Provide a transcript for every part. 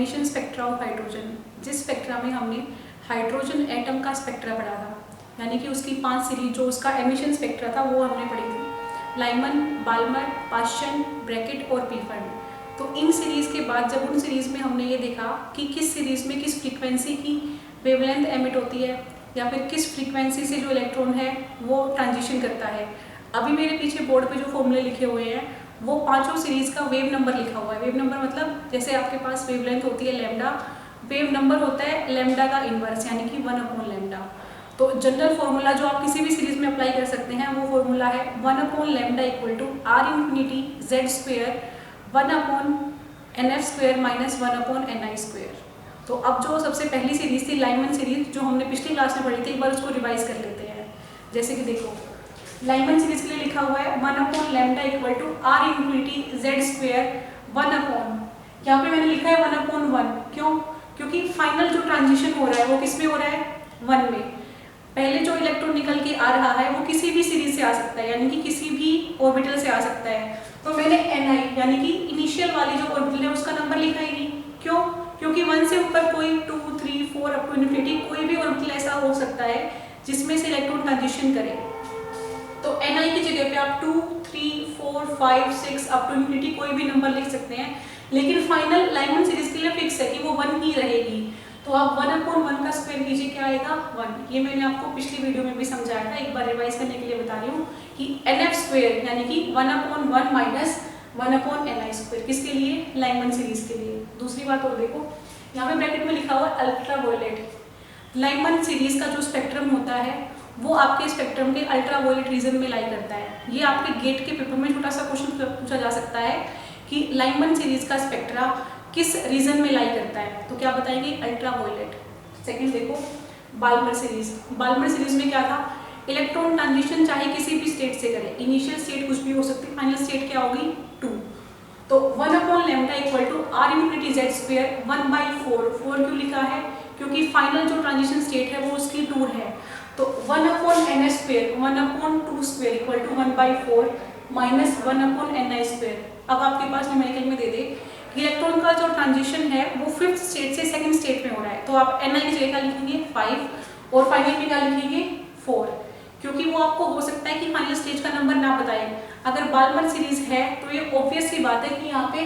Emission spectra of hydrogen, जिस spectra में हमने हाइड्रोजन एटम का स्पेक्ट्रा पढ़ा था, यानी कि उसकी 5 सीरीज जो उसका एमिशन स्पेक्ट्रा था वो हमने पढ़ी थी, लाइमन, बाल्मर, पाश्चन, ब्रैकेट और पीफर्ड। तो इन सीरीज़ के बाद जब उन सीरीज़ में हमने ये देखा कि किस सीरीज़ में किस फ्रीक्वेंसी की वेवलेंथ एमिट होती है या फिर किस फ्रीक्वेंसी से जो इलेक्ट्रॉन है वो ट्रांजिशन करता है। अभी मेरे पीछे बोर्ड पे जो फॉर्मूले लिखे हुए हैं वो पांचों सीरीज़ का वेव नंबर लिखा हुआ है। वेव नंबर मतलब जैसे आपके पास वेवलेंथ होती है लैम्डा, वेव नंबर होता है लैम्डा का इन्वर्स यानी कि 1/λ। तो जनरल फॉर्मूला जो आप किसी भी सीरीज में अप्लाई कर सकते हैं वो फॉर्मूला है 1/λ = R∞Z² 1/nF² - 1/ni²। तो अब जो सबसे पहली सीरीज थी लाइमन सीरीज जो हमने पिछली क्लास में पढ़ी थी, एक बार उसको रिवाइज कर लेते हैं। जैसे कि देखो लाइमन सीरीज के लिए लिखा हुआ है 1/λ = R∞Z² 1/, यहाँ पे मैंने लिखा है 1/1। क्यों? क्योंकि फाइनल जो ट्रांजिशन हो रहा है वो किस में हो रहा है, 1 में। पहले जो इलेक्ट्रॉन निकल के आ रहा है वो किसी भी सीरीज से आ सकता है, यानी कि किसी भी ऑर्बिटल से आ सकता है। तो मैंने ni यानी कि इनिशियल वाली जो ऑर्बिटल है उसका नंबर लिखा ही नहीं। क्यों? क्योंकि 1 से ऊपर कोई 2, 3, 4 अप टू इन्फिनिटी कोई भी ऑर्बिटल ऐसा हो सकता है जिसमें से इलेक्ट्रॉन ट्रांजिशन करे। तो ni की जगह पे आप 2, 3, 4, 5, 6 अप टू इन्फिनिटी कोई भी नंबर लिख सकते हैं, लेकिन फाइनल लाइमन सीरीज के लिए फिक्स है कि वो 1 ही रहेगी। तो आप 1/1 का स्क्वायर कीजिए, क्या आएगा 1। ये मैंने आपको पिछली वीडियो में भी समझाया था, एक बार रिवाइज करने के लिए बता रही हूँ कि nF² यानी कि 1/1 - 1/ni², किसके लिए, लाइमन सीरीज के लिए। दूसरी बात और देखो, यहाँ पे ब्रैकेट में लिखा हुआ अल्ट्रावायलेट। लाइमन सीरीज का जो स्पेक्ट्रम होता है वो आपके स्पेक्ट्रम के अल्ट्रावायलेट रीजन में लाई करता है। ये आपके गेट के पेपर में छोटा सा क्वेश्चन पूछा जा सकता है कि लाइमन सीरीज का स्पेक्ट्रा किस रीजन में लाई करता है, तो क्या बताएंगे, अल्ट्रावायलेट। सेकंड देखो बाल्मर सीरीज। बाल्मर सीरीज में क्या था, इलेक्ट्रॉन ट्रांजिशन चाहे किसी भी स्टेट से करे, इनिशियल स्टेट कुछ भी हो सकती है, फाइनल स्टेट क्या होगी 2। तो 1/λ = R∞Z² 1/4। 4 क्यों लिखा है, क्योंकि फाइनल जो ट्रांजिशन स्टेट है वो उसकी 2 है। तो 1/ns² 1/2² = 1/4 - 1/ni²। अब आपके पास न्यूमेरिकल में दे दे इलेक्ट्रॉन का जो ट्रांजिशन है वो 5th स्टेट से 2nd स्टेट में हो रहा है, तो आप ni की जगह लिखेंगे 5 और फाइनल में क्या लिखेंगे 4, क्योंकि वो आपको हो सकता है कि फाइनल स्टेज का नंबर ना बताए। अगर बाल्मर सीरीज है तो ये ऑब्वियस सी बात है कि यहाँ पे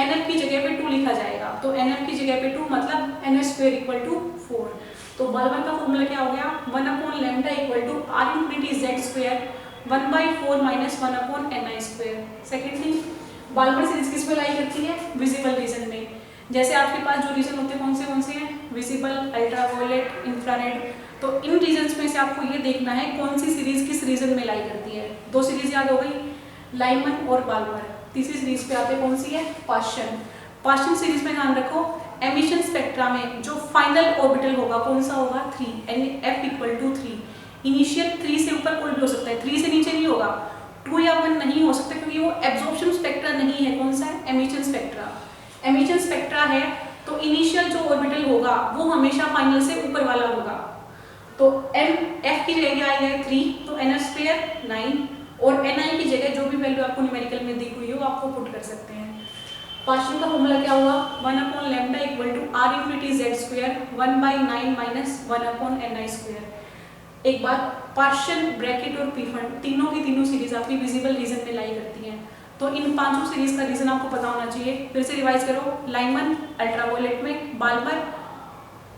nf की जगह पे 2 लिखा जाएगा। तो nf की जगह पे 2 मतलब ns² = 4। तो बाल्मर का फॉर्मूला क्या हो गया, 1/λ = R∞Z² 1/4 - 1/ni²। Second thing, Balmer series किस में लाई करती है, विजिबल रीजन में। जैसे आपके पास जो रीजन होते हैं कौन से हैं, विजिबल, अल्ट्रावायलेट, इंफ्रारेड। तो इन रीजन्स में से आपको ये देखना है कौन सी सीरीज किस रीजन में लाई करती है। 2 सीरीज याद हो गई, लाइमन और बाल्मर। तीसरी सीरीज पे आते कौन सी है, पाश्चन। पाश्चन सीरीज में ध्यान रखो एमिशन स्पेक्ट्रा में जो फाइनल ऑर्बिटल होगा कौन सा होगा, 3, F = 3। इनिशियल 3 से ऊपर कोई भी हो सकता है, 3 से नीचे नहीं होगा, 2 या 1 नहीं हो सकता, क्योंकि वो एब्जॉर्प्शन स्पेक्ट्रा नहीं है। कौन सा है, एमिशन स्पेक्ट्रा। एमिशन स्पेक्ट्रा है तो इनिशियल जो ऑर्बिटल होगा वो हमेशा फाइनल से ऊपर वाला होगा। तो F की जगह क्या आएगा 3, तो nF² 9 और ni की जगह जो भी वैल्यू आपको न्यूमेरिकल में दी हुई हो आपको पुट कर सकते हैं। पाश्चन का फॉर्मूला क्या हुआ, 1/λ = R∞Z² 1/9 - 1/ni²। एक बात, पाश्चन, ब्रैकेट और पीफर्ड तीनों की तीनों सीरीज आपकी विजिबल रीजन में लाई करती हैं। तो इन पांचों सीरीज का रीजन आपको पता होना चाहिए। फिर से रिवाइज करो, लाइमन अल्ट्रावायलेट में, बाल्मर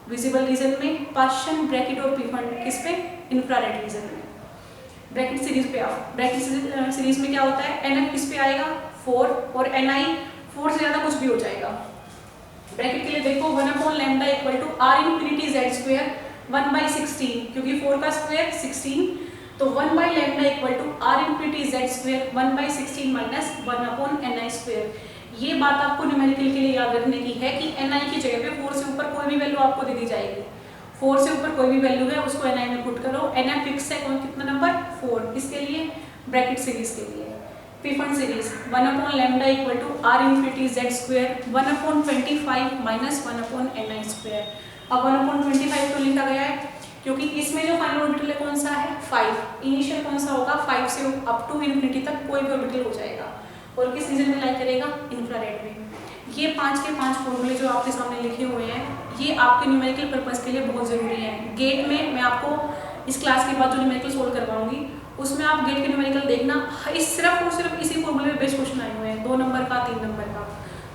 विजिबल रीजन में, पाश्चन, ब्रैकेट और पीफर्ड किस पे, इंफ्रारेड रीजन में। ब्रैकेट सीरीज पे आओ, ब्रैकेट सीरीज में क्या होता है, nf किस पे आएगा 4 और ni 4 से ज्यादा कुछ भी हो जाएगा। ब्रैकेट के लिए देखो 1/λ = R∞Z² 1/16, क्योंकि 4 का स्क्वायर 16, तो 1/λ = R∞Z² 1/16 - 1/ni²। ये बात आपको न्यूमेरिकल के लिए याद रखने की है कि ni की जगह पे 4 से ऊपर कोई भी वैल्यू आपको दे दी जाएगी। 4 से ऊपर कोई भी वैल्यू है उसको ni में पुट करो। nf फिक्स है, कौन कितना नंबर 4, किसके लिए, ब्रैकेट सीरीज के लिए। पीफर्ड सीरीज 1/λ = R∞Z² 1/25 - 1/ni²। अब 1/25 तो लिखा गया है क्योंकि इसमें जो फाइनल ऑर्बिटल है कौन सा है 5। इनिशियल कौन सा होगा 5 से अप टू इन्फिनिटी तक कोई भी ऑर्बिटल हो जाएगा और किस रीजन में लाई करेगा, इंफ्रारेड में। ये 5 के 5 फॉर्मूले जो आपके सामने लिखे हुए हैं, ये आपके न्यूमेरिकल पर्पज़ के लिए बहुत ज़रूरी है। गेट में मैं आपको इस क्लास के बाद जो न्यूमेरिकल सोल्व करवाऊंगी उसमें आप गेट के न्यूमेरिकल देखना, सिर्फ और सिर्फ इसी फॉर्मूले में बेस्ट क्वेश्चन आए हुए हैं, 2 नंबर का 3 नंबर का।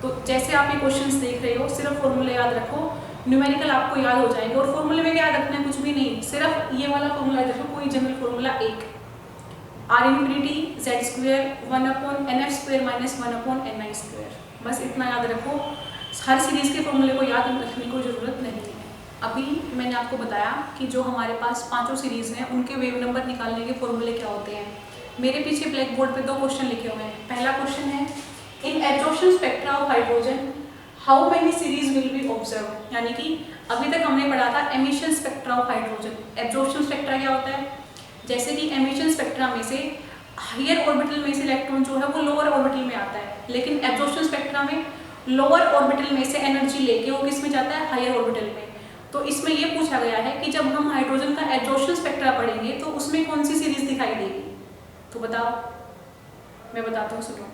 तो जैसे आप ये क्वेश्चंस देख रहे हो, सिर्फ फॉर्मूले याद रखो, न्यूमेरिकल आपको याद हो जाएंगे। और फॉर्मूले में क्या याद रखना है, कुछ भी नहीं, सिर्फ ये वाला फॉर्मूला याद रखो, कोई जनरल फॉर्मूला एक, R infinity Z square 1/nf² minus 1/ni², बस इतना याद रखो। हर सीरीज़ के फॉर्मूले को याद रखने की ज़रूरत नहीं है। अभी मैंने आपको बताया कि जो हमारे पास पांचों सीरीज़ हैं उनके वेव नंबर निकालने के फॉर्मूले क्या होते हैं। मेरे पीछे ब्लैक बोर्ड पे 2 क्वेश्चन लिखे हुए हैं। पहला क्वेश्चन है, इन absorption spectra of hydrogen how many series will be observe, यानी कि अभी तक हमने पढ़ा था emission spectra of hydrogen. Absorption spectra क्या होता है, जैसे कि एमिशन स्पेक्ट्रा में से हायर ऑर्बिटल में से इलेक्ट्रॉन जो है वो लोअर ऑर्बिटल में आता है, लेकिन एब्जॉर्प्शन स्पेक्ट्रा में लोअर ऑर्बिटल में से एनर्जी लेके वो किस में जाता है, हायर ऑर्बिटल में। तो इसमें ये पूछा गया है कि जब हम हाइड्रोजन का एब्जॉर्प्शन स्पेक्ट्रा पढ़ेंगे तो उसमें कौन सी सीरीज दिखाई देगी, तो बताओ, मैं बताता हूँ, सुनो।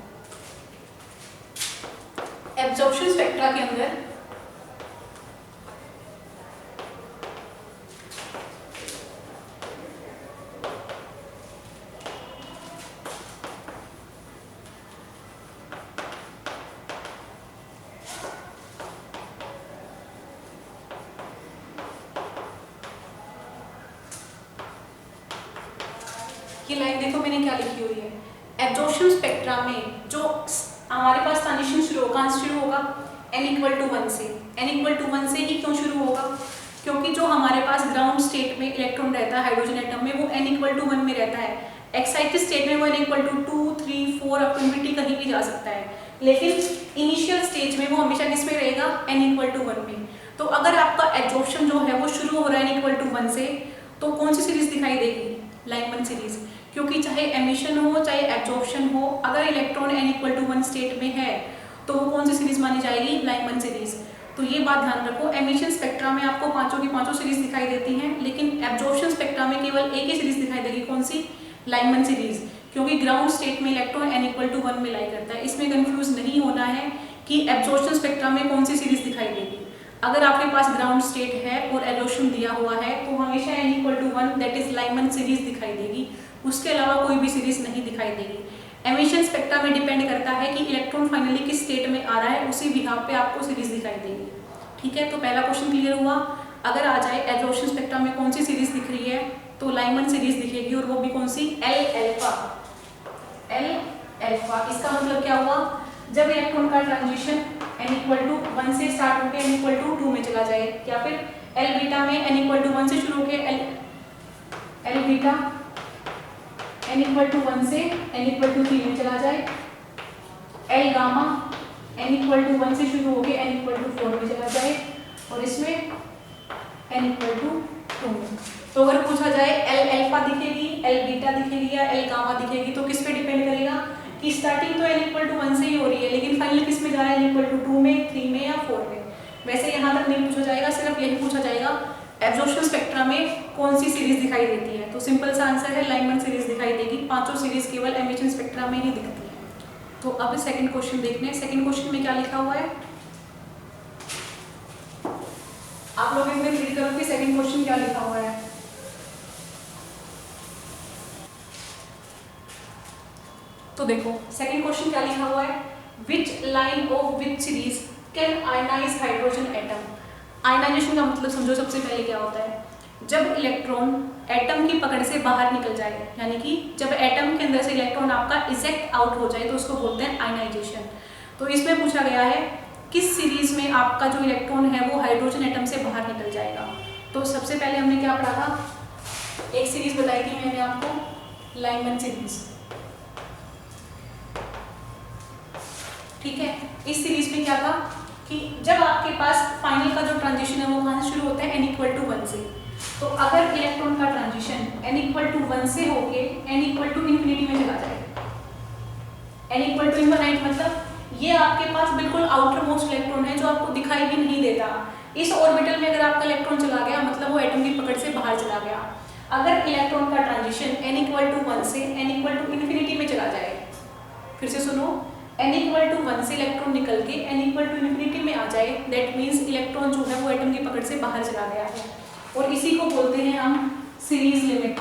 एब्जॉर्प्शन स्पेक्ट्रा के अंदर ये लाइन देखो मैंने क्या लिखी हुई है, एब्जॉर्प्शन स्पेक्ट्रा में जो हमारे पास ट्रांजिशन शुरू होगा, कहाँ से शुरू होगा, n=1 से। n=1 से ही क्यों शुरू होगा, क्योंकि जो हमारे पास ग्राउंड स्टेट में इलेक्ट्रॉन रहता है हाइड्रोजन एटम में वो n=1 में रहता है। एक्साइटेड स्टेट में वो n=2, 3, 4 अप टू इन्फिनिटी कहीं भी जा सकता है, लेकिन इनिशियल स्टेज में वो हमेशा किस में रहेगा, n=1 में। तो अगर आपका एब्जॉर्प्शन जो है वो शुरू हो रहा है n=1 से, तो कौन सी सीरीज दिखाई देगी, लाइमन सीरीज, क्योंकि चाहे एमिशन हो चाहे एब्जॉर्प्शन हो, अगर इलेक्ट्रॉन n=1 स्टेट में है तो वो कौन सी सीरीज मानी जाएगी, लाइमन सीरीज। तो ये बात ध्यान रखो, एमिशन स्पेक्ट्रा में आपको पांचों की पांचों सीरीज दिखाई देती हैं, लेकिन एब्जॉर्प्शन स्पेक्ट्रा में केवल एक ही सीरीज दिखाई देगी, कौन सी, लाइमन सीरीज, क्योंकि ग्राउंड स्टेट में इलेक्ट्रॉन n=1 में लाई करता है। इसमें कंफ्यूज नहीं होना है कि एब्जॉर्प्शन स्पेक्ट्रा में कौन सी सीरीज दिखाई देगी। अगर आपके पास ग्राउंड स्टेट है और एब्जॉर्प्शन दिया हुआ है तो हमेशा n=1 that is Lyman series दिखाई देगी, उसके अलावा कोई भी सीरीज नहीं दिखाई देगी। एमिशन स्पेक्ट्रा में डिपेंड करता है कि इलेक्ट्रॉन फाइनली किस स्टेट में आ रहा है, उसी बिहाफ पे आपको सीरीज दिखाई देगी। ठीक है, तो पहला क्वेश्चन क्लियर हुआ। अगर आ जाए एब्जॉर्प्शन स्पेक्ट्रा में कौन सी सीरीज दिख रही है, तो लाइमन सीरीज दिखेगी, और वो भी कौन सी, L-अल्फा। इसका मतलब क्या हुआ, जब इलेक्ट्रॉन का ट्रांजिशन n=1 से स्टार्ट होकर n=2 में चला जाए, या फिर L बीटा में n=1 से शुरू होकर L बीटा n=1 से n=3 में चला जाए, L गामा n=1 से शुरू होकर n=4 में चला जाए, और इसमें n=2 में। तो अगर पूछा जाए L-अल्फा दिखेगी, L बीटा दिखेगी या L गामा दिखेगी, तो किस पे डिपेंड करेगा कि स्टार्टिंग तो n=1 से ही हो रही है, लेकिन फाइनली किस में जा रहा है, n=2 में, 3 में या 4 में। वैसे यहाँ तक नहीं पूछा जाएगा, सिर्फ यही पूछा जाएगा एब्जॉर्प्शन स्पेक्ट्रा में कौन सी सीरीज दिखाई देती है, तो सिंपल सा आंसर है लाइमन सीरीज दिखाई देगी। पांचों सीरीज केवल एमिशन स्पेक्ट्रा में ही दिखती है। तो अब सेकंड क्वेश्चन देखने हैं, सेकंड क्वेश्चन में क्या लिखा हुआ है, आप लोग एक बार रीड करो कि सेकंड क्वेश्चन क्या लिखा हुआ है। तो देखो सेकंड क्वेश्चन क्या लिखा हुआ है, which line of which series can ionize hydrogen atom. Ionization का मतलब समझो, सबसे पहले क्या होता है, जब इलेक्ट्रॉन एटम की पकड़ से बाहर निकल जाए, यानी कि जब एटम के अंदर से इलेक्ट्रॉन आपका इजेक्ट आउट हो जाए तो उसको बोलते हैं आयनाइजेशन। तो इसमें पूछा गया है किस सीरीज में आपका जो इलेक्ट्रॉन है वो हाइड्रोजन एटम से बाहर निकल जाएगा। तो सबसे पहले हमने क्या पढ़ा था, एक सीरीज बताई थी मैंने आपको, लाइमन सीरीज। ठीक है, इस सीरीज में क्या था कि जब आपके पास फाइनल का जो ट्रांजिशन है वो कहाँ से शुरू होता है, n=1 से। तो अगर इलेक्ट्रॉन का ट्रांजिशन n=1 से होके n=∞ में चला जाए, n=∞ मतलब ये आपके पास बिल्कुल आउटर मोस्ट इलेक्ट्रॉन है जो आपको दिखाई भी नहीं देता। इस ऑर्बिटल में अगर आपका इलेक्ट्रॉन चला गया मतलब वो एटम की पकड़ से बाहर चला गया। अगर इलेक्ट्रॉन का ट्रांजिशन n=1 से n=∞ में चला जाए, फिर से सुनो, n इक्वल टू 1 से इलेक्ट्रॉन निकल के n इक्वल टू इन्फिनिटी में आ जाए, दैट मीन्स इलेक्ट्रॉन जो है वो एटम की पकड़ से बाहर चला गया है, और इसी को बोलते हैं हम सीरीज लिमिट।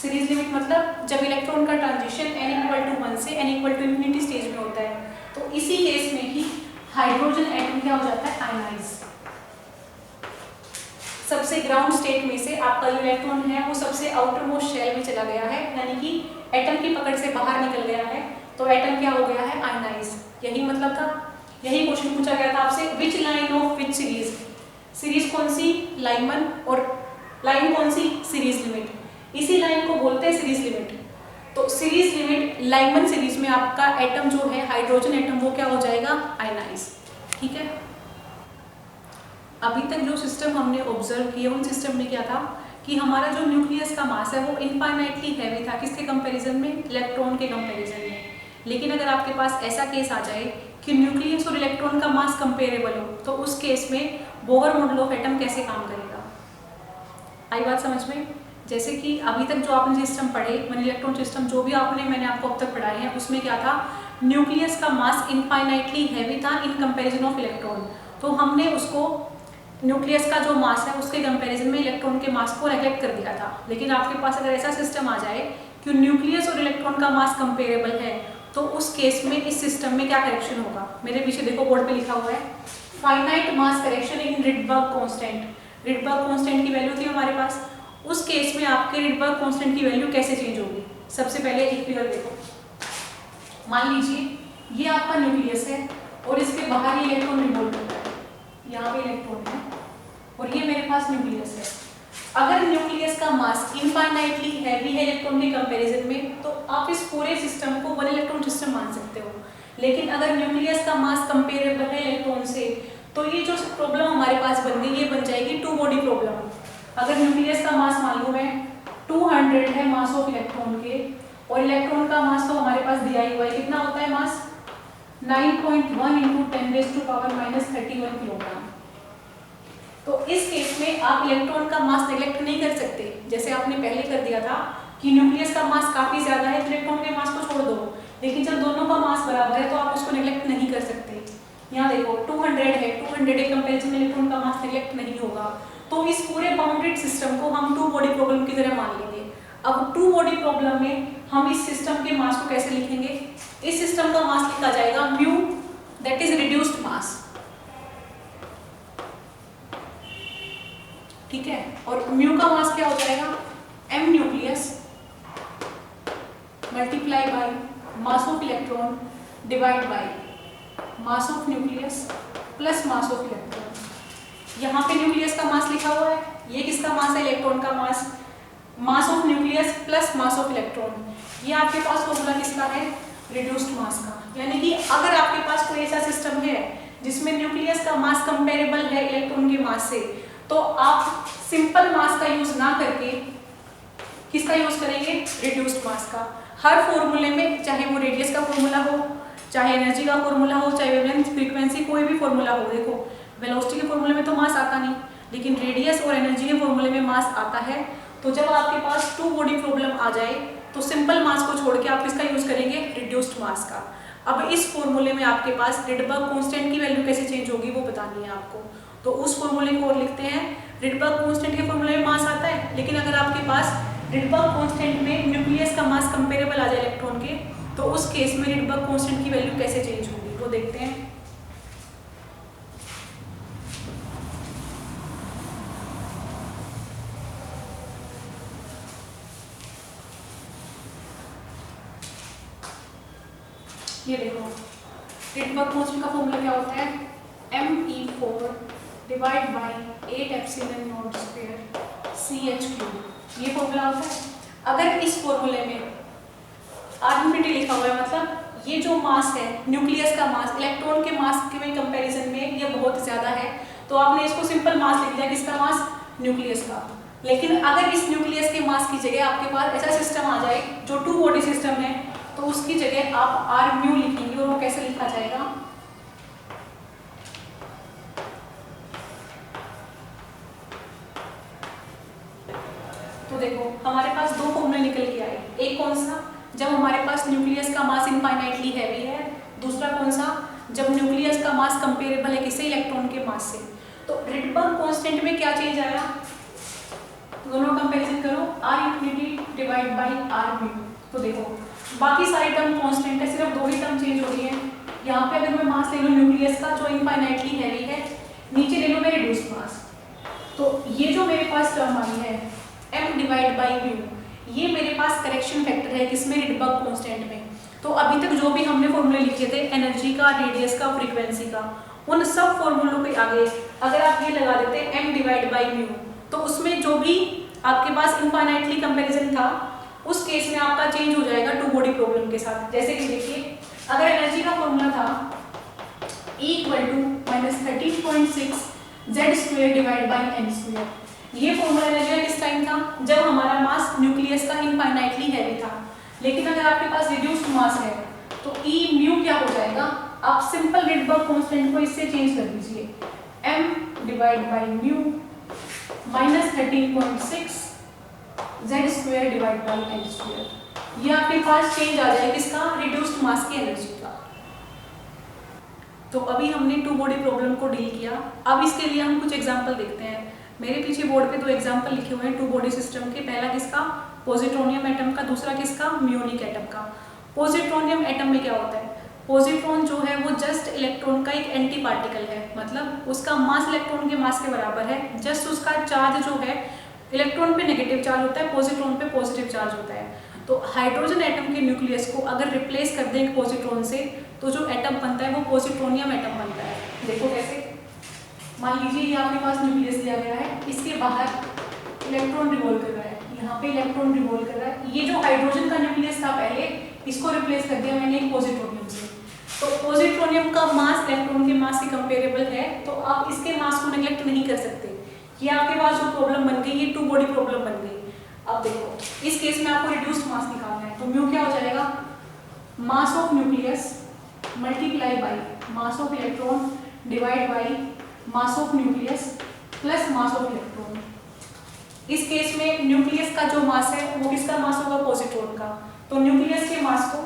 सीरीज लिमिट मतलब जब इलेक्ट्रॉन का ट्रांजिशन n इक्वल टू 1 से n equal to infinity stage में होता है, तो इसी केस में ही हाइड्रोजन एटम क्या हो जाता है, आयनाइज। सबसे ग्राउंड स्टेट में से आपका जो इलेक्ट्रॉन है वो सबसे आउटर मोस्ट शेल में चला गया है, यानी कि एटम की पकड़ से बाहर निकल गया है, तो एटम क्या हो गया है, आयनाइज। यही मतलब था, यही क्वेश्चन पूछा गया था आपसे, विच line of which series, series कौन सी, लाइमन, और लाइन कौन सी, सीरीज लिमिट। इसी लाइन को बोलते हैं सीरीज लिमिट। तो सीरीज लिमिट लाइमन सीरीज में आपका एटम जो है हाइड्रोजन एटम वो क्या हो जाएगा, आयनाइज। ठीक है, अभी तक जो सिस्टम हमने ऑब्जर्व किए उन सिस्टम में क्या था कि हमारा जो न्यूक्लियस का मास है वो इनफाइनाइटली हैवी था, किसके कंपैरिजन में, इलेक्ट्रॉन के कंपैरिजन में। लेकिन अगर आपके पास ऐसा केस आ जाए कि न्यूक्लियस और इलेक्ट्रॉन का मास कंपेरेबल हो, तो उस केस में बोहर मॉडल ऑफ एटम कैसे काम करेगा। आई बात समझ में। जैसे कि अभी तक जो आपने सिस्टम पढ़े, मैंने इलेक्ट्रॉन सिस्टम जो भी मैंने आपको अब तक पढ़ाए हैं, उसमें क्या था, न्यूक्लियस का मास इनफाइनाइटली हैवी था इन कंपैरिजन ऑफ इलेक्ट्रॉन। तो हमने उसको न्यूक्लियस का जो मास है उसके कंपैरिजन में इलेक्ट्रॉन के मास को नेग्लेक्ट कर दिया था। लेकिन आपके पास अगर ऐसा सिस्टम आ जाए कि न्यूक्लियस और इलेक्ट्रॉन का मास कंपेरेबल है, तो उस केस में इस सिस्टम में क्या करेक्शन होगा। मेरे पीछे देखो बोर्ड पे लिखा हुआ है, finite mass correction in Rydberg constant. Rydberg constant की वैल्यू थी हमारे पास, उस केस में आपके रिडबर्ग कांस्टेंट की वैल्यू कैसे चेंज होगी। सबसे पहले एक फिगर देखो, मान लीजिए ये आपका न्यूक्लियस है और इसके बाहर ये इलेक्ट्रॉन रिवोल्ट होता है, यहाँ पे इलेक्ट्रॉन है और ये मेरे पास न्यूक्लियस है। अगर न्यूक्लियस का मास इनफाइनाइटली हैवी है इलेक्ट्रॉन के कंपैरिजन में, तो आप इस पूरे सिस्टम को वन इलेक्ट्रॉन सिस्टम मान सकते हो। लेकिन अगर न्यूक्लियस का मास कंपेरेबल है इलेक्ट्रॉन से, तो ये जो प्रॉब्लम हमारे पास बन गई, ये बन जाएगी टू बॉडी प्रॉब्लम। अगर न्यूक्लियस का मास मान लो मैं 200 है मास ऑफ इलेक्ट्रॉन के, और इलेक्ट्रॉन का मास तो हमारे पास दिया ही हुआ है, कितना होता है मास, 9.1 × 10⁻³ किलोग्राम। तो इस केस में आप इलेक्ट्रॉन का मास नेग्लेक्ट नहीं कर सकते, जैसे आपने पहले कर दिया था कि न्यूक्लियस का मास काफी ज्यादा है, इलेक्ट्रॉन के मास को छोड़ दो। लेकिन जब दोनों का मास बराबर है तो आप उसको नेग्लेक्ट नहीं कर सकते। यहाँ देखो 200 है, 200 के कंपेरिजन में इलेक्ट्रॉन का मास नेग्लेक्ट नहीं होगा। तो इस पूरे बाउंडेड सिस्टम को हम टू बॉडी प्रॉब्लम की तरह मान लेंगे। अब टू बॉडी प्रॉब्लम में हम इस सिस्टम के मास को कैसे लिखेंगे, इस सिस्टम का मास लिखा जाएगा म्यू, दैट इज रिड्यूस्ड मास। ठीक है, और म्यू का मास क्या हो जाएगा, m nucleus multiply by mass of electron divide by mass of nucleus plus mass of electron. यहाँ पे न्यूक्लियस का मास लिखा हुआ है, ये किसका मास है, इलेक्ट्रॉन का mass, mass of nucleus plus mass of electron. ये आपके पास फॉर्मूला किसका है, रिड्यूस्ड मास का। यानी कि अगर आपके पास कोई ऐसा सिस्टम है जिसमें न्यूक्लियस का मास कंपेरेबल है इलेक्ट्रॉन के मास से, तो आप सिंपल मास का यूज ना करके किसका यूज करेंगे, रिड्यूस्ड मास का। हर फॉर्मूले में, चाहे वो रेडियस का फॉर्मूला हो, चाहे एनर्जी का फॉर्मूला हो, चाहे वेवलेंथ, फ्रीक्वेंसी, कोई भी फॉर्मूला हो। देखो वेलोसिटी के फॉर्मूले में तो मास आता नहीं, लेकिन रेडियस और एनर्जी के फॉर्मूले में मास आता है। तो जब आपके पास टू बॉडी प्रॉब्लम आ जाए तो सिंपल मास को छोड़ के आप किसका यूज करेंगे, रिड्यूस्ड मास का। अब इस फॉर्मूले में आपके पास रिडबर्ग कांस्टेंट की वैल्यू कैसे चेंज होगी वो बतानी है आपको। तो उस फॉर्मूले को और लिखते हैं, रिडबर्ग कांस्टेंट के फॉर्मूले में मास आता है, लेकिन अगर आपके पास रिडबर्ग कांस्टेंट में न्यूक्लियस का मास कंपेरेबल आ जाए इलेक्ट्रॉन के, तो उस केस में रिडबर्ग कांस्टेंट की वैल्यू कैसे चेंज होगी वो देखते हैं। ये देखो रिडबर्ग कांस्टेंट का फॉर्मूला क्या होता है, me4 डिवाइड बाय 8ε0² CH3, ये फॉर्मूला होता है। अगर इस फॉर्मूले में आरएनपीटी लिखा हुआ है, मतलब ये जो मास है न्यूक्लियस का मास इलेक्ट्रॉन के मास के कंपैरिजन में ये बहुत ज्यादा है, तो आपने इसको सिंपल मास लिख दिया, किसका मास, न्यूक्लियस का। लेकिन अगर इस न्यूक्लियस के मास की जगह आपके पास ऐसा सिस्टम आ जाए जो टू बॉडी सिस्टम है, तो उसकी जगह आप आर म्यू लिखेंगे, और वो कैसे लिखा जाएगा, तो देखो हमारे पास दो फॉर्मूले निकल के आए, एक कौन सा, जब हमारे पास न्यूक्लियस का मास इनफाइनाइटली हैवी है, दूसरा कौन सा, जब न्यूक्लियस का मास कंपेरेबल है किसे, इलेक्ट्रॉन के मास से। तो रिडबर्ग कांस्टेंट में क्या चेंज आया, दोनों कंपैरिजन करो, R infinity divide by R mu. तो देखो बाकी सारी टर्म कांस्टेंट है, सिर्फ दो ही टर्म चेंज हो रही है। यहाँ पे अगर मैं मास ले लूँ न्यूक्लियस का जो इनफाइनाइटली हैवी है, नीचे ले लूँ मैं रिड्यूस्ड मास, तो ये जो मेरे पास टर्म आई है m डिवाइड बाई म्यू, ये मेरे पास करेक्शन फैक्टर है किसमें, रिडबर्ग कांस्टेंट में। तो अभी तक जो भी हमने फॉर्मूले लिखे थे एनर्जी का, रेडियस का, फ्रीक्वेंसी का, उन सब फॉर्मूलों पे आगे अगर आप ये लगा देते हैं m डिवाइड बाई म्यू, तो उसमें जो भी आपके पास इनफाइनाइटली कंपैरिजन था उस केस में आपका चेंज हो जाएगा टू बॉडी प्रॉब्लम के साथ। जैसे कि देखिए अगर एनर्जी का फॉर्मूला था E equal to -13.6 Z² divide by n², ये फॉर्मूला एनर्जी का किस टाइम था, जब हमारा मास न्यूक्लियस का इनफाइनाइटली हैवी था। लेकिन अगर आपके पास रिड्यूस्ड मास है तो E म्यू क्या हो जाएगा, आप सिंपल रिडबर्ग कांस्टेंट को इससे चेंज कर दीजिए, m divide by mu -13.6 Z² divide by n², ये आपके पास चेंज आ जाएगा किसका, रिड्यूस्ड मास की एनर्जी का। तो अभी हमने टू बॉडी प्रॉब्लम को डील किया, अब इसके लिए हम कुछ एग्जांपल देखते हैं। मेरे पीछे बोर्ड पे दो एग्जांपल लिखे हुए हैं टू बॉडी सिस्टम के, पहला किसका, पॉजिट्रोनियम एटम का, दूसरा किसका, म्यूनिक एटम का। पॉजिट्रोनियम एटम में क्या होता है, पॉजिट्रॉन जो है वो जस्ट इलेक्ट्रॉन का एक एंटी पार्टिकल है, मतलब उसका मास इलेक्ट्रॉन के मास के बराबर है, जस्ट उसका चार्ज जो है इलेक्ट्रॉन पे नेगेटिव चार्ज होता है, पॉजिट्रॉन पे पॉजिटिव चार्ज होता है। तो हाइड्रोजन एटम के न्यूक्लियस को अगर रिप्लेस कर दें पॉजिट्रॉन से तो जो एटम बनता है वो पॉजिट्रोनियम एटम बनता है। देखो कैसे, मान लीजिए ये आपके पास न्यूक्लियस दिया गया है, इसके बाहर इलेक्ट्रॉन रिवॉल्व कर रहा है, यहाँ पे इलेक्ट्रॉन रिवॉल्व कर रहा है, ये जो हाइड्रोजन का न्यूक्लियस था पहले इसको रिप्लेस कर दिया मैंने एक पॉजिट्रोनियम से। तो पॉजिट्रोनियम का मास इलेक्ट्रॉन के मास से कंपेरेबल है, तो आप इसके मास को नेग्लेक्ट नहीं कर सकते। ये आपके पास जो प्रॉब्लम बन गई, ये टू बॉडी प्रॉब्लम बन गई। अब देखो इस केस में आपको रिड्यूस्ड मास निकालना है, तो म्यू क्या हो जाएगा, मास of nucleus multiply by mass of electron divide by mass of nucleus plus mass of electron. इस केस में न्यूक्लियस का जो मास है वो किसका मास होगा, पॉजिट्रॉन का। तो न्यूक्लियस के मास को,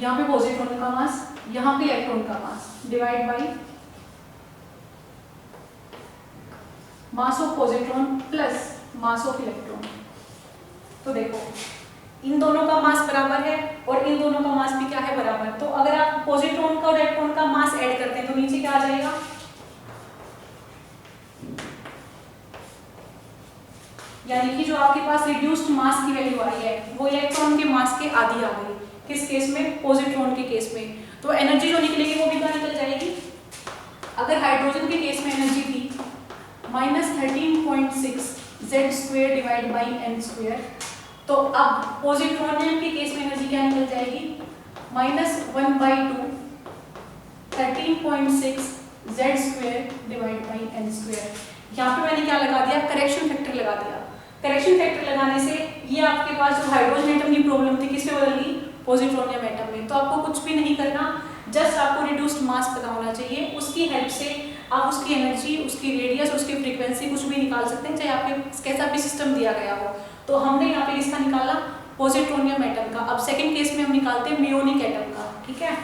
यहाँ पे पॉजिट्रॉन का मास, यहाँ पे इलेक्ट्रॉन का mass, divide by mass of positron plus mass of electron. तो देखो इन दोनों का मास बराबर है और इन दोनों का मास भी क्या है, बराबर। तो अगर आप पॉजिट्रॉन का और इलेक्ट्रॉन का मास ऐड करते हैं तो नीचे क्या आ जाएगा, यानी कि जो आपके पास रिड्यूस्ड मास की वैल्यू आई है वो इलेक्ट्रॉन के मास के आधी आ गई। किस केस में, पॉजिट्रॉन के केस में। तो एनर्जी जो निकलेगी वो भी क्या निकल जाएगी, अगर हाइड्रोजन के केस में एनर्जी थी -13.6 Z² डिवाइड बाई n², तो अब पॉजिट्रोनियम के केस में एनर्जी क्या निकल जाएगी, -1/2 13.6 Z² डिवाइड बाई n²। यहाँ पे मैंने क्या लगा दिया, करेक्शन फैक्टर लगा दिया। करेक्शन फैक्टर लगाने से ये आपके पास जो हाइड्रोजन एटम की प्रॉब्लम थी किसमें बदल गई, पॉजिट्रोनियम एटम में। तो आपको कुछ भी नहीं करना, जस्ट आपको रिड्यूस्ड मास पता होना चाहिए, उसकी हेल्प से आप उसकी एनर्जी, उसकी रेडियस, उसकी फ्रीक्वेंसी कुछ भी निकाल सकते हैं, चाहे आपके कैसा भी सिस्टम दिया गया हो। तो हमने यहाँ पे किसका निकाला, पॉजिट्रोनियम एटम का। अब सेकंड केस में हम निकालते हैं म्यूनिक एटम का, ठीक है।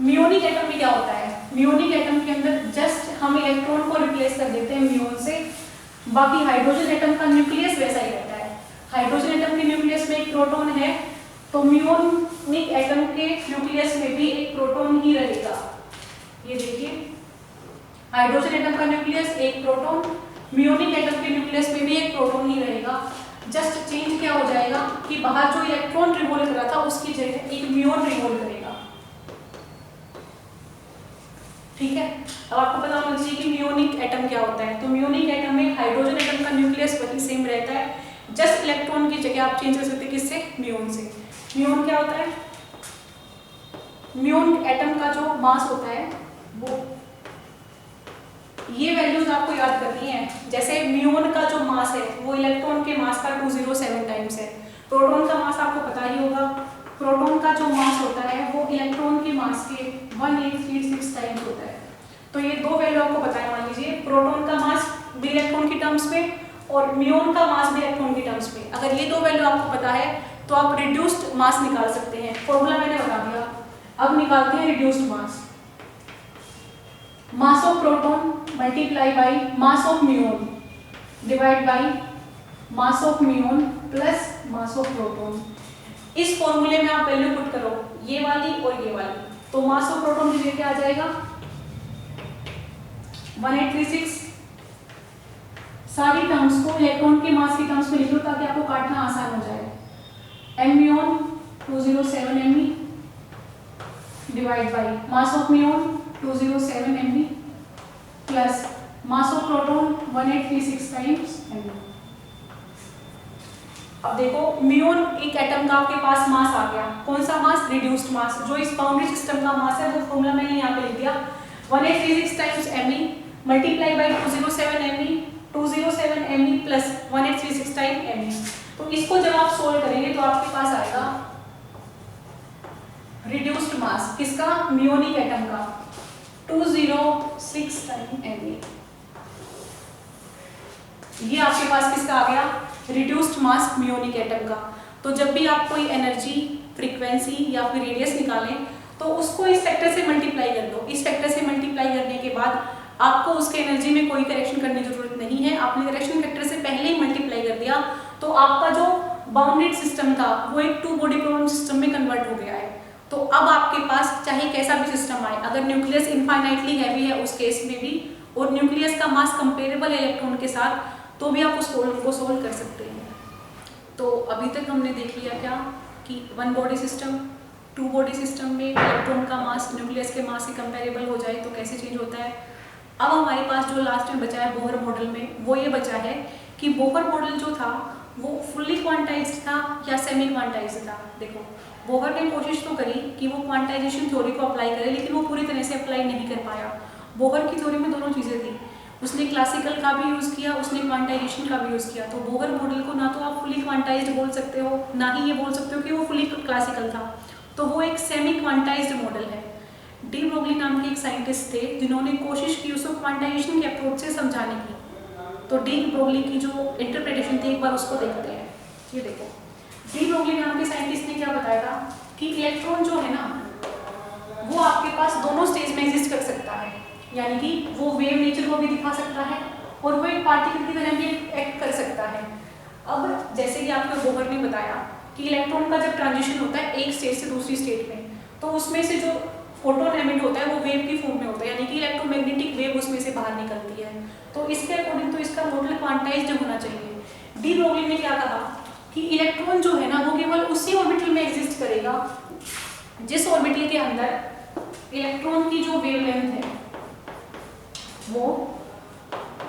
म्यूनिक एटम में क्या होता है, म्यूनिक एटम के अंदर जस्ट हम इलेक्ट्रॉन को रिप्लेस कर देते हैं म्यून से, बाकी हाइड्रोजन एटम का न्यूक्लियस वैसा ही रहता है। हाइड्रोजन एटम के न्यूक्लियस में एक प्रोटॉन है, तो म्यूनिक एटम के न्यूक्लियस में भी एक प्रोटॉन ही रहेगा। ये देखिए हाइड्रोजन एटम का न्यूक्लियस एक प्रोटॉन, म्यूनिक एटम के न्यूक्लियस में भी एक प्रोटॉन ही रहेगा। जस्ट चेंज क्या हो जाएगा कि बाहर जो इलेक्ट्रॉन रिवॉल्व कर रहा था उसकी जगह एक म्यून रिवॉल्व करेगा, ठीक है। अब आपको पता होना चाहिए कि म्यूनिक एटम क्या होता है। तो म्यूनिक एटम में हाइड्रोजन एटम का न्यूक्लियस वही सेम रहता है, जस्ट इलेक्ट्रॉन की जगह आप चेंज कर सकते हैं किससे, म्यून से। म्यून क्या होता है, म्यून एटम का जो मास होता है वो, ये वैल्यूज आपको याद करनी है। जैसे म्यून का जो मास है वो इलेक्ट्रॉन के मास का 207 टाइम्स है। प्रोटॉन का मास आपको पता ही होगा, प्रोटॉन का जो मास होता है वो इलेक्ट्रॉन के मास के 1836 टाइम्स होता है। तो ये दो वैल्यू आपको पता है, मान लीजिए प्रोटॉन का मास बी इलेक्ट्रॉन की टर्म्स में और म्यून का मास बी इलेक्ट्रॉन की टर्म्स में। अगर ये दो वैल्यू आपको पता है तो आप रिड्यूस्ड मास निकाल सकते हैं। फॉर्मूला मैंने बता दिया, अब निकालते हैं reduced mass. Mass of proton multiply by mass of muon divide by mass of muon plus mass of proton. इस फॉर्मूले में आप वैल्यू पुट करो, ये वाली और ये वाली, तो मास ऑफ प्रोटॉन की जगह क्या आ जाएगा 1836। सारी टर्म्स को इलेक्ट्रॉन के मास की टर्म्स में लिख लो ताकि आपको काटना आसान हो जाए। m muon 207 me divide by mass of muon 207 me plus mass of proton 1836 times me। अब देखो म्यून एक एटम का आपके पास मास आ गया, कौन सा मास, रिड्यूस्ड मास, जो इस बाउंड्री सिस्टम का मास है वो फॉर्मूला मैंने यहाँ पे लिख दिया 1836 times me multiply by 207 me plus 1836 time me। तो इसको जब आप सोल्व करेंगे तो आपके पास आएगा रिड्यूस्ड मास किसका, म्यूनिक एटम का 206 टाइम me। ये आपके पास किसका आ गया, रिड्यूस्ड मास म्यूनिक एटम का। तो जब भी आप कोई एनर्जी, फ्रीक्वेंसी या फिर रेडियस निकालें तो उसको इस फैक्टर से मल्टीप्लाई कर दो। इस फैक्टर से मल्टीप्लाई करने के बाद आपको उसके एनर्जी में कोई करेक्शन करने की जरूरत नहीं है, आपने करेक्शन फैक्टर से पहले ही मल्टीप्लाई कर दिया, तो आपका जो बाउंडेड सिस्टम था वो एक टू बॉडी प्रॉब्लम सिस्टम में कन्वर्ट हो गया है। तो अब आपके पास चाहे कैसा भी सिस्टम आए, अगर न्यूक्लियस इनफाइनाइटली हैवी है उस केस में भी, और न्यूक्लियस का मास कंपेरेबल है इलेक्ट्रॉन के साथ, तो भी आप उस प्रॉब्लम को सोल्व कर सकते हैं। तो अभी तक हमने देख लिया क्या कि one body system, two body system में इलेक्ट्रॉन का मास न्यूक्लियस के मास से कंपेरेबल हो जाए तो कैसे चेंज होता है। अब हमारे पास जो लास्ट में बचा है बोहर मॉडल में, वो ये बचा है कि बोहर मॉडल जो था वो फुल्ली क्वांटाइज्ड था या सेमी क्वांटाइज्ड था। देखो बोहर ने कोशिश तो करी कि वो क्वांटाइजेशन थ्योरी को अप्लाई करे, लेकिन वो पूरी तरह से अप्लाई नहीं कर पाया। बोहर की थ्योरी में दोनों चीज़ें थी, उसने क्लासिकल का भी यूज़ किया, उसने क्वांटाइजेशन का भी यूज़ किया। तो बोहर मॉडल को ना तो आप फुली क्वांटाइज्ड बोल सकते हो, ना ही ये बोल सकते हो कि वो फुली क्लासिकल था, तो वो एक सेमी क्वांटाइज्ड मॉडल है। डी ब्रोगली नाम के एक साइंटिस्ट थे जिन्होंने कोशिश की उसको क्वांटाइजेशन के अप्रोच से समझाने की। तो डी ब्रोगली की जो इंटरप्रिटेशन थी एक बार उसको देखते हैं। ये देखो डी ब्रोगली नाम के साइंटिस्ट ने क्या बताया था कि इलेक्ट्रॉन जो है ना वो आपके पास दोनों स्टेज में एग्जिस्ट कर सकता है, यानी कि वो वेव नेचर को भी दिखा सकता है और वो एक पार्टिकल की तरह भी एक्ट कर सकता है। अब जैसे कि आपको बोहर ने बताया कि इलेक्ट्रॉन का जब ट्रांजिशन होता है एक स्टेट से दूसरी स्टेट में, तो उसमें से जो फोटोन एमिट होता है वो वेव की फॉर्म में होता है, यानी कि इलेक्ट्रोमैग्नेटिक वेव उसमें से बाहर निकलती है। तो इसके अकॉर्डिंग तो इसका मॉडल क्वांटाइज्ड होना चाहिए। डी ब्रोगली ने क्या कहा कि इलेक्ट्रॉन जो है ना वो केवल उसी ऑर्बिटल में एग्जिस्ट करेगा जिस ऑर्बिटल के अंदर इलेक्ट्रॉन की जो वेवलेंथ है वो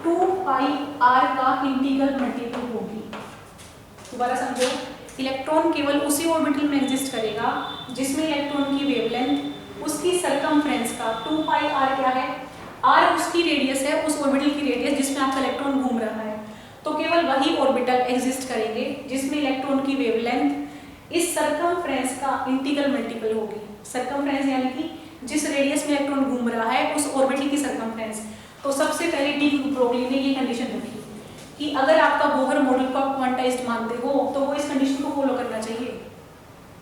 2πr का इंटीग्रल मल्टीपल होगी। दोबारा समझो, इलेक्ट्रॉन केवल उसी ऑर्बिटल में एग्जिस्ट करेगा जिसमें इलेक्ट्रॉन की वेवलेंथ उसकी सरकमफ्रेंस का 2πr क्या है, r उसकी रेडियस है, उस ऑर्बिटल की रेडियस जिसमें आपका इलेक्ट्रॉन घूम रहा है। तो केवल वही ऑर्बिटल एग्जिस्ट करेंगे जिसमें इलेक्ट्रॉन की वेवलेंथ इस सरकमफ्रेंस का इंटीग्रल मल्टीपल होगी। सरकमफ्रेंस यानी कि जिस रेडियस में इलेक्ट्रॉन घूम रहा है उस ऑर्बिटल की सरकमफ्रेंस। तो सबसे पहले डी ब्रोगली ने ये कंडीशन रखी कि अगर आपका बोहर मॉडल को आप क्वांटाइज्ड मानते हो तो वो इस कंडीशन को फॉलो करना चाहिए।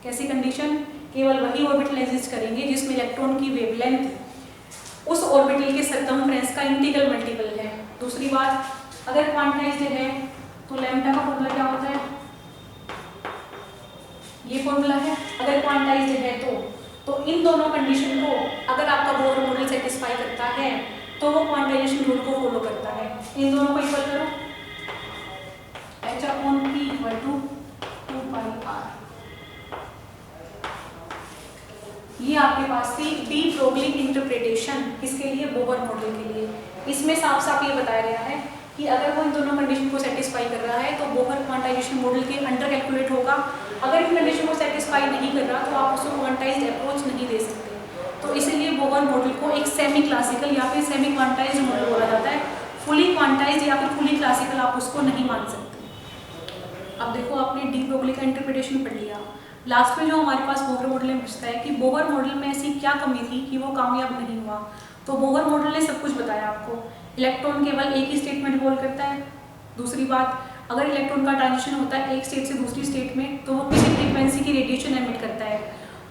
कैसी कंडीशन, केवल वही ऑर्बिटल एग्जिस्ट करेंगे जिसमें इलेक्ट्रॉन की वेवलेंथ उस ऑर्बिटल के सरकमफ्रेंस का इंटीग्रल मल्टीपल है। दूसरी बात, अगर क्वांटाइज्ड है तो लैम्डा का फॉर्मूला क्या होता है, ये फॉर्मूला है। अगर क्वांटाइज्ड है तो इन दोनों कंडीशन को अगर आपका बोहर मॉडल सेटिस्फाई करता है तो वो क्वांटाइजेशन रूल को फॉलो करता है। इन दोनों को इक्वल करो, h/p = 2πr। ये आपके पास थी डी ब्रोगली इंटरप्रिटेशन, किसके लिए, बोहर मॉडल के लिए। इसमें साफ साफ ये बताया गया है कि अगर वो इन दोनों कंडीशन को सेटिस्फाई कर रहा है तो बोहर क्वांटाइजेशन मॉडल के अंडर कैलकुलेट होगा। अगर इन कंडीशन को सेटिस्फाई नहीं कर रहा तो आप उसको क्वांटाइज्ड अप्रोच नहीं दे सकते। तो इसीलिए बोहर मॉडल को एक सेमी क्लासिकल या फिर सेमी क्वांटाइज्ड मॉडल बोला जाता है। फुली क्वांटाइज्ड या फिर फुली क्लासिकल आप उसको नहीं मान सकते। अब देखो आपने डी ब्रोगली का इंटरप्रिटेशन पढ़ लिया। लास्ट में जो हमारे पास बोहर मॉडल में पूछता है कि बोहर मॉडल में ऐसी क्या कमी थी कि वो कामयाब नहीं हुआ। तो बोहर मॉडल ने सब कुछ बताया आपको। इलेक्ट्रॉन केवल एक ही स्टेट में रिवॉल्व करता है। दूसरी बात, अगर इलेक्ट्रॉन का ट्रांजिशन होता है एक स्टेट से दूसरी स्टेट में तो वो किसी फ्रीक्वेंसी की रेडिएशन एमिट करता है।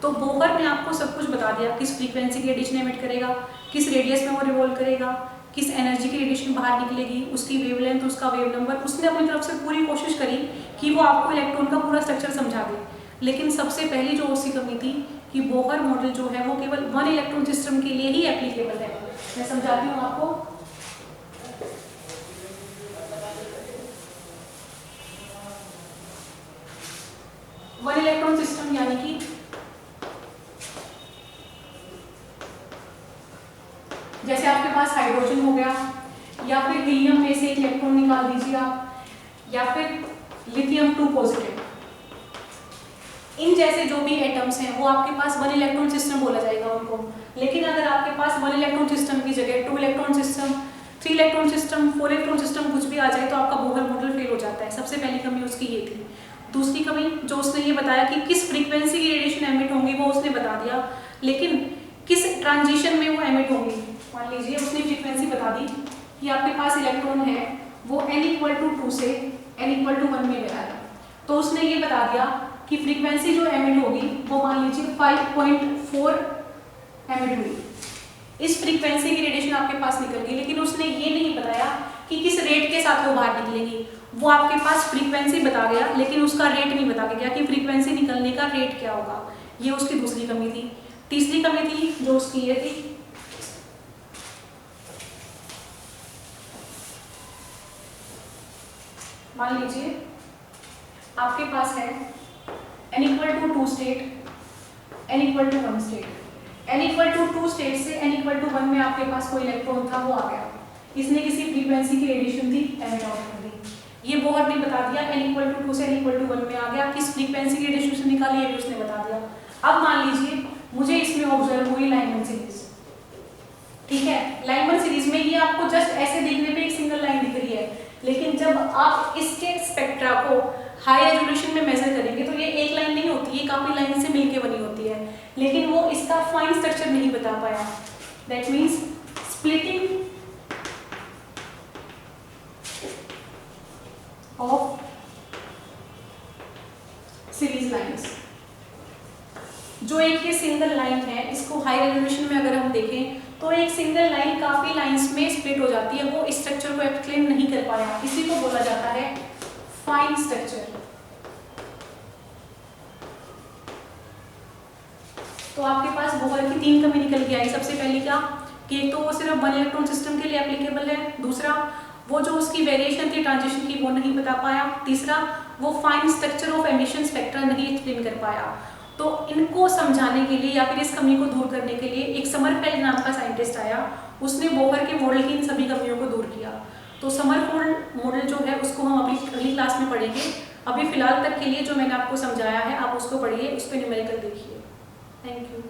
तो बोहर ने आपको सब कुछ बता दिया, किस फ्रीक्वेंसी की रेडिएशन एमिट करेगा, किस रेडियस में वो रिवॉल्व करेगा, किस एनर्जी की रेडिएशन बाहर निकलेगी, उसकी वेवलेंथ, उसका वेव नंबर। उसने अपनी तरफ से पूरी कोशिश करी कि वो आपको इलेक्ट्रॉन का पूरा स्ट्रक्चर समझा दे। लेकिन सबसे पहली जो उसकी कमी थी कि बोहर मॉडल जो है वो केवल वन इलेक्ट्रॉन सिस्टम के लिए ही एप्लीकेबल है। मैं समझाती हूँ आपको। वन इलेक्ट्रॉन सिस्टम यानी कि जैसे आपके पास हाइड्रोजन हो गया, या फिर हीलियम में से एक इलेक्ट्रॉन निकाल दीजिए आप, या फिर लिथियम 2 पॉजिटिव। इन जैसे जो भी एटम्स हैं वो आपके पास वन इलेक्ट्रॉन सिस्टम बोला जाएगा उनको। लेकिन अगर आपके पास वन इलेक्ट्रॉन सिस्टम की जगह 2 electron system, 3 electron system, 4 electron system कुछ भी आ जाए तो आपका बोहर मॉडल फेल हो जाता है। सबसे पहली कमी उसकी ये थी। दूसरी कमी जो उसने ये बताया कि किस फ्रीक्वेंसी की रेडिएशन एमिट होंगी वो उसने बता दिया, लेकिन किस ट्रांजिशन में वो एमिट होंगी। मान लीजिए उसने फ्रीक्वेंसी बता दी कि आपके पास इलेक्ट्रॉन है वो n=2 से n=1 में गया है, तो उसने ये बता दिया कि फ्रीक्वेंसी जो एमिट होगी वो मान लीजिए 5.4 एमिट हुई। इस फ्रीक्वेंसी की रेडिएशन आपके पास निकल गई, लेकिन उसने ये नहीं बताया कि किस रेट के साथ वो बाहर निकलेगी। वो आपके पास फ्रीक्वेंसी बता गया लेकिन उसका रेट नहीं बता के गया कि फ्रीक्वेंसी निकलने का रेट क्या होगा। ये उसकी दूसरी कमी थी। तीसरी कमी थी जो उसकी ये थी, मान लीजिए आपके पास है n=2 state, n=1 state. n=2 state से n=1 में आपके पास कोई इलेक्ट्रॉन था वो आ गया, इसने किसी फ्रीक्वेंसी की रेडिएशन थी एमिट आउट कर दी। ये बोहर ने बता दिया n=2 से n=1 में आ गया, किस फ्रीक्वेंसी की रेडिएशन निकाली ये भी उसने बता दिया। अब मान लीजिए मुझे इसमें ऑब्जर्व हुई लाइमन सीरीज, ठीक है। लाइमन सीरीज में ये आपको जस्ट ऐसे देखने पे एक सिंगल लाइन दिख रही है, लेकिन जब आप इसके स्पेक्ट्रा को हाई रेजोल्यूशन में मेजर करेंगे तो ये एक लाइन नहीं होती, ये काफी लाइन से मिलके बनी होती है, लेकिन वो इसका फाइन स्ट्रक्चर नहीं बता पाया। That means splitting of series lines. जो एक ये सिंगल लाइन है इसको हाई रेजोल्यूशन में अगर हम देखें तो एक सिंगल लाइन काफी लाइंस में स्प्लिट हो जाती है, वो इस स्ट्रक्चर को एक्सप्लेन नहीं कर पाया। इसी को बोला जाता है फाइन स्ट्रक्चर। तो आपके पास बोहर की 3 कमी निकल के आई। सबसे पहली क्या कि एक तो वो सिर्फ वन इलेक्ट्रॉन सिस्टम के लिए एप्लीकेबल है, दूसरा वो जो उसकी वेरिएशन थी ट्रांजिशन की वो नहीं बता पाया, तीसरा वो fine structure of emission spectra नहीं एक्सप्लेन कर पाया। तो इनको समझाने के लिए या फिर इस कमी को दूर करने के लिए एक समरफेल्ड नाम का साइंटिस्ट आया, उसने बोहर के मॉडल की इन सभी कमियों को दूर किया। तो समरफेल्ड मॉडल जो है उसको हम अगली क्लास में पढ़ेंगे। अभी फिलहाल तक के लिए जो मैंने आपको समझाया है आप उसको पढ़िए, उस पर न्यूमेरिकल देखिए। Thank you.